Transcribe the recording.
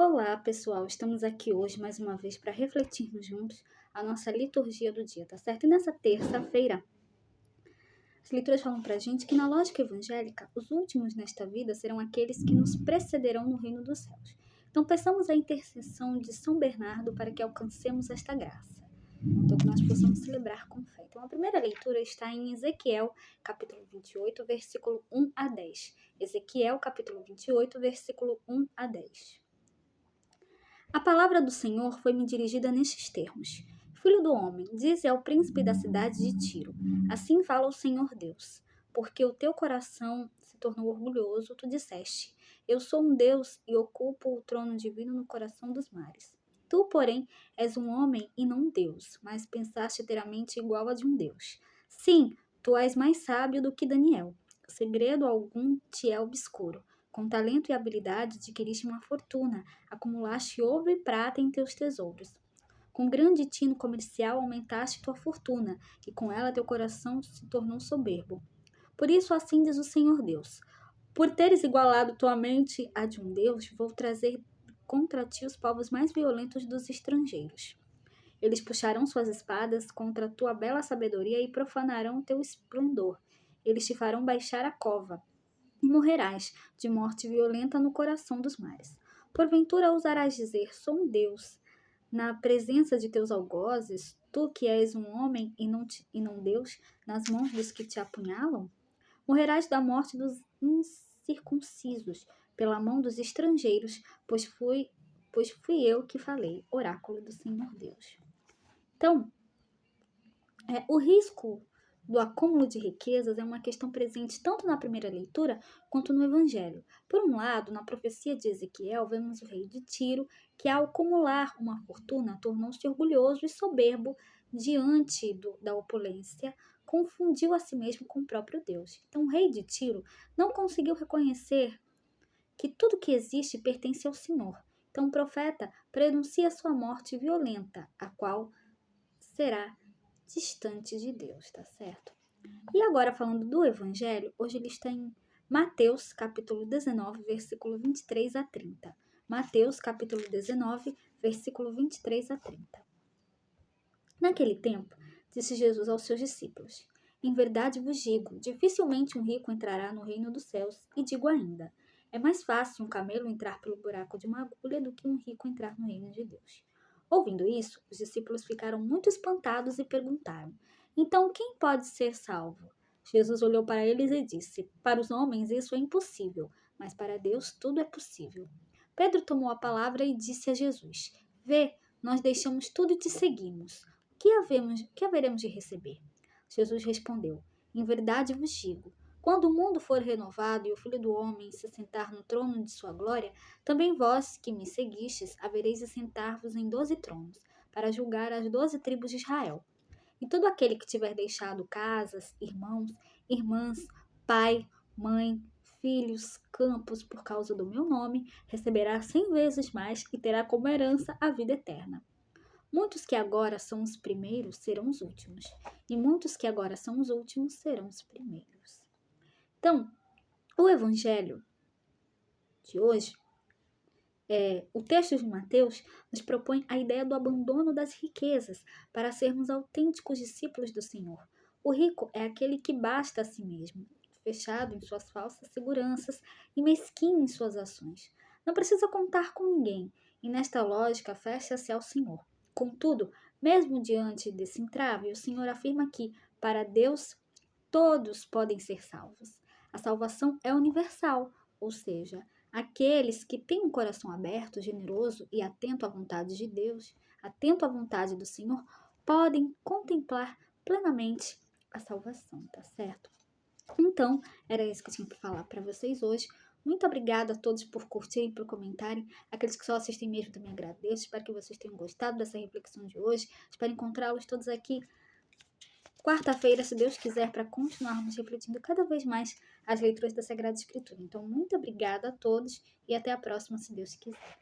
Olá, pessoal! Estamos aqui hoje mais uma vez para refletirmos juntos a nossa liturgia do dia, tá certo? E nessa terça-feira, as leituras falam pra gente que na lógica evangélica, os últimos nesta vida serão aqueles que nos precederão no reino dos céus. Então, peçamos a intercessão de São Bernardo para que alcancemos esta graça. Então, que nós possamos celebrar com fé. Então, a primeira leitura está em Ezequiel, capítulo 28, versículo 1 a 10. Ezequiel, capítulo 28, versículo 1 a 10. A palavra do Senhor foi-me dirigida nestes termos: Filho do homem, dize ao príncipe da cidade de Tiro: Assim fala o Senhor Deus. Porque o teu coração se tornou orgulhoso, tu disseste: Eu sou um Deus e ocupo o trono divino no coração dos mares. Tu, porém, és um homem e não um Deus, mas pensaste ter a mente igual a de um Deus. Sim, tu és mais sábio do que Daniel. Segredo algum te é obscuro. Com talento e habilidade adquiriste uma fortuna, acumulaste ouro e prata em teus tesouros. Com grande tino comercial aumentaste tua fortuna, e com ela teu coração se tornou soberbo. Por isso assim diz o Senhor Deus: Por teres igualado tua mente à de um Deus, vou trazer contra ti os povos mais violentos dos estrangeiros. Eles puxarão suas espadas contra a tua bela sabedoria e profanarão teu esplendor. Eles te farão baixar a cova, e morrerás de morte violenta no coração dos mares. Porventura ousarás dizer: Sou um Deus, na presença de teus algozes, tu que és um homem e não Deus, nas mãos dos que te apunhalam? Morrerás da morte dos incircuncisos, pela mão dos estrangeiros, pois fui eu que falei, oráculo do Senhor Deus. Então, o risco do acúmulo de riquezas é uma questão presente tanto na primeira leitura quanto no Evangelho. Por um lado, na profecia de Ezequiel, vemos o rei de Tiro, que ao acumular uma fortuna, tornou-se orgulhoso e soberbo diante da opulência, confundiu a si mesmo com o próprio Deus. Então, o rei de Tiro não conseguiu reconhecer que tudo que existe pertence ao Senhor. Então, o profeta prenuncia sua morte violenta, a qual será distante de Deus, tá certo? E agora, falando do Evangelho, hoje ele está em Mateus, capítulo 19, versículo 23 a 30. Mateus, capítulo 19, versículo 23 a 30. Naquele tempo, disse Jesus aos seus discípulos: Em verdade vos digo, dificilmente um rico entrará no reino dos céus, e digo ainda, é mais fácil um camelo entrar pelo buraco de uma agulha do que um rico entrar no reino de Deus. Ouvindo isso, os discípulos ficaram muito espantados e perguntaram: Então quem pode ser salvo? Jesus olhou para eles e disse: Para os homens isso é impossível, mas para Deus tudo é possível. Pedro tomou a palavra e disse a Jesus: Vê, nós deixamos tudo e te seguimos. Que haveremos de receber? Jesus respondeu: Em verdade vos digo, quando o mundo for renovado e o Filho do Homem se sentar no trono de sua glória, também vós, que me seguistes, havereis de sentar-vos em 12 tronos, para julgar as 12 tribos de Israel. E todo aquele que tiver deixado casas, irmãos, irmãs, pai, mãe, filhos, campos, por causa do meu nome, receberá 100 vezes mais e terá como herança a vida eterna. Muitos que agora são os primeiros serão os últimos, e muitos que agora são os últimos serão os primeiros. Então, o Evangelho de hoje, o texto de Mateus, nos propõe a ideia do abandono das riquezas para sermos autênticos discípulos do Senhor. O rico é aquele que basta a si mesmo, fechado em suas falsas seguranças e mesquinho em suas ações. Não precisa contar com ninguém, e nesta lógica fecha-se ao Senhor. Contudo, mesmo diante desse entrave, o Senhor afirma que, para Deus, todos podem ser salvos. A salvação é universal, ou seja, aqueles que têm um coração aberto, generoso e atento à vontade de Deus, atento à vontade do Senhor, podem contemplar plenamente a salvação, tá certo? Então, era isso que eu tinha para falar para vocês hoje. Muito obrigada a todos por curtirem, por comentarem. Aqueles que só assistem mesmo também agradeço. Espero que vocês tenham gostado dessa reflexão de hoje. Espero encontrá-los todos aqui quarta-feira, se Deus quiser, para continuarmos refletindo cada vez mais as leituras da Sagrada Escritura. Então, muito obrigada a todos e até a próxima, se Deus quiser.